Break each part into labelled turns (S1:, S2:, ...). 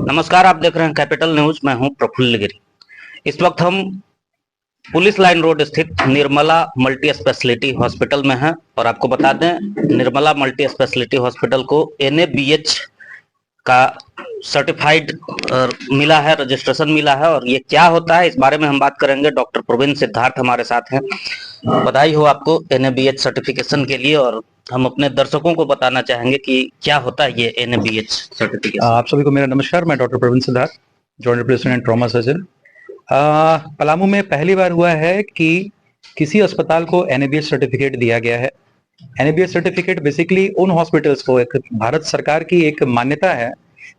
S1: नमस्कार, आप देख रहे हैं कैपिटल न्यूज। मैं हूं प्रफुल्ल गिरी। इस वक्त हम पुलिस लाइन रोड स्थित निर्मला मल्टी स्पेशलिटी हॉस्पिटल में हैं और आपको बता दें, निर्मला मल्टी स्पेशलिटी हॉस्पिटल को एनएबीएच का सर्टिफाइड मिला है, रजिस्ट्रेशन मिला है। और ये क्या होता है, इस बारे में हम बात करेंगे। डॉक्टर प्रवीण सिद्धार्थ हमारे साथ हैं। बधाई हो आपको एनएबीएच सर्टिफिकेशन के लिए। और हम अपने दर्शकों को बताना चाहेंगे कि क्या होता है ये एनएबीएच सर्टिफिकेशन।
S2: आप सभी को मेरा नमस्कार। मैं doctor Praveen Siddharth, joint replacement and trauma surgeon. Palamu में पहली बार हुआ है कि किसी अस्पताल को एनएबीएच सर्टिफिकेट दिया गया है। एनएबीएच सर्टिफिकेट बेसिकली उन हॉस्पिटल्स को, एक भारत सरकार की एक मान्यता है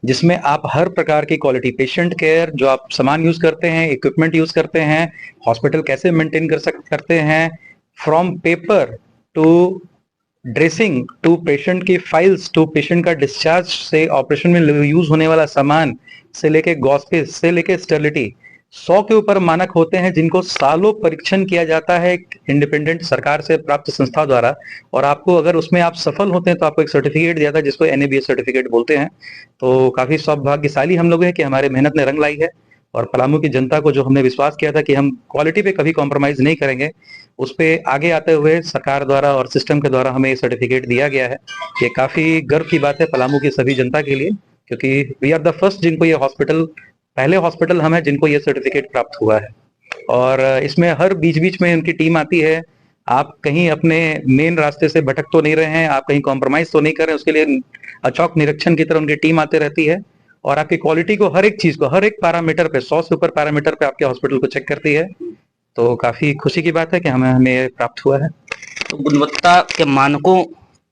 S2: जिसमें आप हर प्रकार की क्वालिटी पेशेंट केयर, जो आप सामान यूज करते हैं, इक्विपमेंट यूज करते हैं, हॉस्पिटल कैसे मेंटेन करते हैं, from paper to dressing to patient की फाइल्स टू पेशेंट का डिस्चार्ज से ऑपरेशन में यूज होने वाला सामान से लेके गॉस्पेस से लेके स्टेरिलिटी, 100 के ऊपर मानक होते हैं जिनको सालों परीक्षण किया जाता है इंडिपेंडेंट सरकार से प्राप्त संस्था द्वारा। और आपको अगर उसमें आप सफल होते हैं तो आपको एक सर्टिफिकेट दिया था जिसको एनएबीएच सर्टिफिकेट बोलते हैं। तो काफी सौभाग्यशाली हम लोग हैं कि हमारे मेहनत ने रंग लाई है और पलामू की जनता को जो हमने विश्वास किया था कि हम क्वालिटी पे कभी कॉम्प्रोमाइज नहीं करेंगे, उस पे आगे आते हुए सरकार द्वारा और सिस्टम के द्वारा हमें ये सर्टिफिकेट दिया गया है। ये काफी गर्व की बात है पलामू की सभी जनता के लिए, क्योंकि वी आर द फर्स्ट जिनको ये हॉस्पिटल, पहले हॉस्पिटल हम है जिनको ये सर्टिफिकेट प्राप्त हुआ है। और इसमें हर बीच बीच में उनकी टीम आती है। आप कहीं अपने मेन रास्ते से भटक तो नहीं रहे हैं, आप कहीं कॉम्प्रोमाइज तो नहीं कर रहे हैं, उसके लिए अचौक निरीक्षण की तरह उनकी टीम आती रहती है और आपकी क्वालिटी को, हर एक चीज को, हर एक पैरामीटर पे, 100 से ऊपर पैरामीटर पे आपके हॉस्पिटल को चेक करती है। तो काफी खुशी की बात है कि हमें प्राप्त हुआ है।
S1: तो गुणवत्ता के मानकों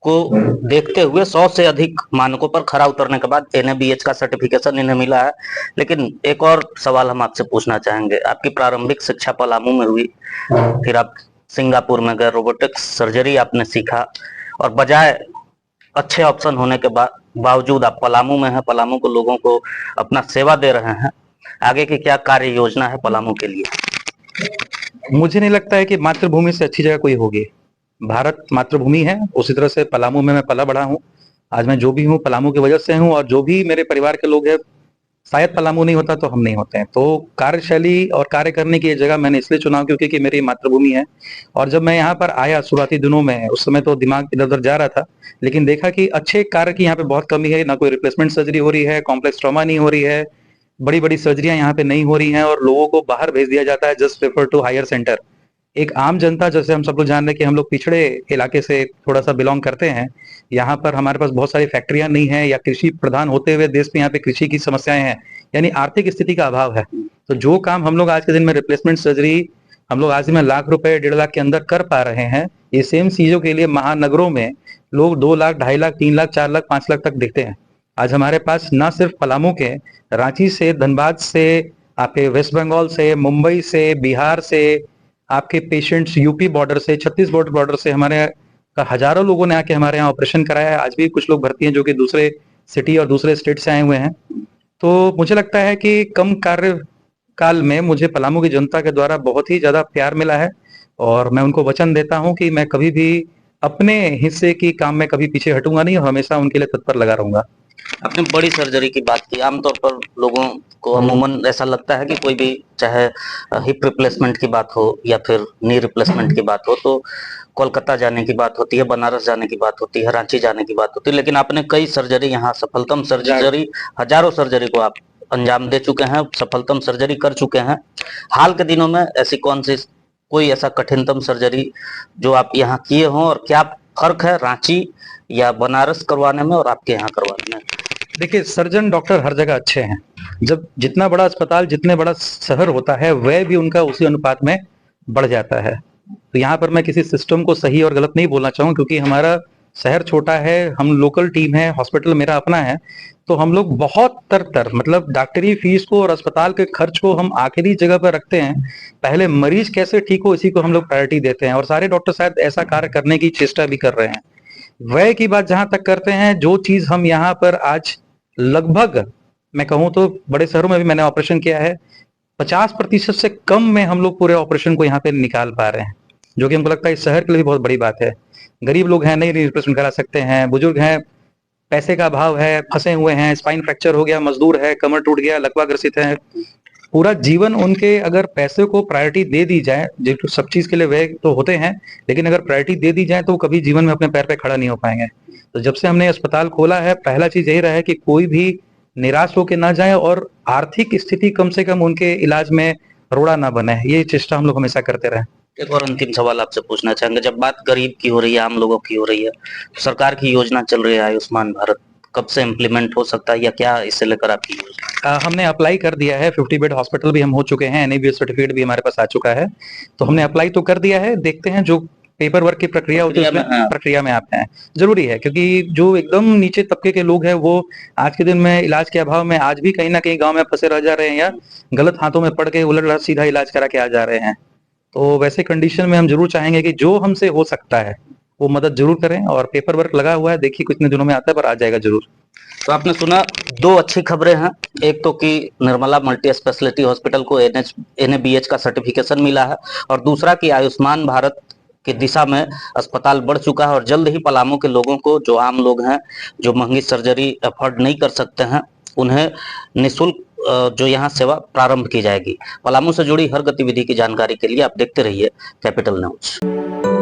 S1: को देखते हुए 100 से अधिक मानकों पर खरा उतरने के बाद एनएबीएच का सर्टिफिकेशन इन्हें मिला है। लेकिन एक और सवाल हम आपसे पूछना चाहेंगे। आपकी प्रारंभिक शिक्षा पलामू में हुई, फिर आप सिंगापुर में गए, रोबोटिक्स सर्जरी आपने सीखा और बजाय अच्छे ऑप्शन होने के बावजूद आप पलामू में हैं, पलामू को लोगों को अपना सेवा दे रहे हैं। आगे की क्या कार्य योजना है पलामू के लिए?
S2: मुझे नहीं लगता है कि मातृभूमि से अच्छी जगह कोई होगी। भारत मातृभूमि है, उसी तरह से पलामू में मैं पला बड़ा हूँ। आज मैं जो भी हूँ पलामू की वजह से हूँ, और जो भी मेरे परिवार के लोग हैं, शायद पलामू नहीं होता तो हम नहीं होते हैं। तो कार्यशैली और कार्य करने की ये जगह मैंने इसलिए चुना क्योंकि मेरी मातृभूमि है। और जब मैं यहाँ पर आया शुरुआती दिनों में, उस समय तो दिमाग इधर उधर जा रहा था, लेकिन देखा कि अच्छे कार्य की यहाँ पे बहुत कमी है। ना कोई रिप्लेसमेंट सर्जरी हो रही है, कॉम्प्लेक्स ट्रॉमा नहीं हो रही है, बड़ी बड़ी सर्जरियां यहाँ पे नहीं हो रही हैं, और लोगों को बाहर भेज दिया जाता है, just refer to higher centre. एक आम जनता, जैसे हम सब लोग जान रहे हैं कि हम लोग पिछड़े इलाके से थोड़ा सा बिलोंग करते हैं, यहाँ पर हमारे पास बहुत सारी फैक्ट्रियां नहीं है, या कृषि प्रधान होते हुए देश में यहाँ पे कृषि की समस्याएं हैं, यानी आर्थिक स्थिति का अभाव है। तो जो काम हम लोग आज के दिन में रिप्लेसमेंट सर्जरी हम लोग आज में लाख रुपए 1.5 लाख के अंदर कर पा रहे हैं, ये सेम चीजों के लिए महानगरों में लोग 2 लाख, 2.5 लाख, 3 लाख, 4 लाख, 5 लाख तक देखते हैं। आज हमारे पास ना सिर्फ पलामू के, रांची से, धनबाद से, आपके वेस्ट बंगाल से, मुंबई से, बिहार से, आपके पेशेंट्स यूपी बॉर्डर से, छत्तीसगढ़ बॉर्डर से, हमारे हजारों लोगों ने आके हमारे यहाँ ऑपरेशन कराया है। आज भी कुछ लोग भर्ती हैं जो कि दूसरे सिटी और दूसरे स्टेट से आए हुए हैं। तो मुझे लगता है कि कम कार्य काल में मुझे पलामू की जनता के द्वारा बहुत ही ज्यादा प्यार मिला है, और मैं उनको वचन देता हूं कि मैं कभी भी अपने हिस्से की काम में कभी पीछे हटूंगा नहीं, और हमेशा उनके लिए तत्पर लगा रहूंगा।
S1: आपने बड़ी सर्जरी की बात की। आमतौर पर लोगों को अमूमन ऐसा लगता है कि कोई भी, चाहे हिप रिप्लेसमेंट की बात हो या फिर नी रिप्लेसमेंट की बात हो, तो कोलकाता जाने की बात होती है, बनारस जाने की बात होती है, रांची जाने की बात होती है। लेकिन आपने कई सर्जरी यहाँ, सफलतम सर्जरी, हजारों सर्जरी को आप अंजाम दे चुके हैं, सफलतम सर्जरी कर चुके हैं। हाल के दिनों में ऐसी कौन सी, कोई ऐसा कठिनतम सर्जरी जो आप यहाँ किए हों, और क्या फर्क है रांची या बनारस करवाने में और आपके यहाँ करवाने में?
S2: देखिए, सर्जन डॉक्टर हर जगह अच्छे हैं। जब जितना बड़ा अस्पताल, जितने बड़ा शहर होता है, वह भी उनका उसी अनुपात में बढ़ जाता है। तो यहाँ पर मैं किसी सिस्टम को सही और गलत नहीं बोलना चाहूँ, क्योंकि हमारा शहर छोटा है, हम लोकल टीम है, हॉस्पिटल मेरा अपना है। तो हम लोग बहुत तर मतलब डॉक्टरी फीस को और अस्पताल के खर्च को हम आखिरी जगह पर रखते हैं। पहले मरीज कैसे ठीक हो, इसी को हम लोग प्रायोरिटी देते हैं, और सारे डॉक्टर शायद ऐसा कार्य करने की चेष्टा भी कर रहे हैं। व्यय की बात जहां तक करते हैं, जो चीज हम यहाँ पर आज लगभग, मैं कहूँ तो बड़े शहरों में भी मैंने ऑपरेशन किया है, 50% से कम में हम लोग पूरे ऑपरेशन को यहाँ पे निकाल पा रहे हैं, जो कि हमको लगता है इस शहर के लिए भी बहुत बड़ी बात है। गरीब लोग हैं, नहीं रिप्लेसमेंट करा सकते हैं, बुजुर्ग हैं, पैसे का अभाव है, फंसे हुए हैं, स्पाइन फ्रैक्चर हो गया, मजदूर है, कमर टूट गया, लकवा ग्रसित है, पूरा जीवन उनके अगर पैसे को प्रायोरिटी दे दी जाए, जो सब चीज के लिए व्यय तो होते हैं, लेकिन अगर प्रायोरिटी दे दी जाए तो वो कभी जीवन में अपने पैर पे खड़ा नहीं हो पाएंगे। तो जब से हमने अस्पताल खोला है, पहला चीज यही रहा है कि कोई भी निराश होकर ना जाए और आर्थिक स्थिति कम से कम उनके इलाज में रोड़ा ना बने, ये चेष्टा हम लोग हमेशा करते रहे।
S1: एक और अंतिम सवाल आपसे पूछना चाहेंगे, जब बात गरीब की हो रही है, आम लोगों की हो रही है, तो सरकार की योजना चल रही है आयुष्मान भारत, कब से इम्प्लीमेंट हो सकता है या क्या इससे लेकर आपकी योजना?
S2: हमने अप्लाई कर दिया है, 50 बेड हॉस्पिटल भी हम हो चुके हैं, एनएबीएच सर्टिफिकेट भी हमारे पास आ चुका है, तो हमने अप्लाई तो कर दिया है, देखते हैं जो पेपर वर्क की प्रक्रिया होती है उसमें प्रक्रिया में आते हैं। जरूरी है क्योंकि जो एकदम नीचे तबके के लोग हैं वो आज के दिन में इलाज के अभाव में आज भी कहीं ना कहीं गांव में फंसे रह जा रहे हैं या गलत हाथों में पड़ के उलट सीधा इलाज करा के आ जा रहे हैं। तो वैसे कंडीशन में हम जरूर चाहेंगे कि जो हमसे हो सकता है वो मदद जरूर करें, और पेपर वर्क लगा हुआ है, देखिए कितने दिनों में आता है, पर आ जाएगा जरूर।
S1: तो आपने सुना, दो अच्छी खबरें हैं, एक तो कि निर्मला मल्टी स्पेशलिटी हॉस्पिटल को एनएबीएच का सर्टिफिकेशन मिला है, और दूसरा कि आयुष्मान भारत की दिशा में अस्पताल बढ़ चुका है और जल्द ही पलामू के लोगों को, जो आम लोग हैं, जो महंगी सर्जरी अफोर्ड नहीं कर सकते हैं, उन्हें निःशुल्क जो यहाँ सेवा प्रारंभ की जाएगी। पलामू से जुड़ी हर गतिविधि की जानकारी के लिए आप देखते रहिए कैपिटल न्यूज।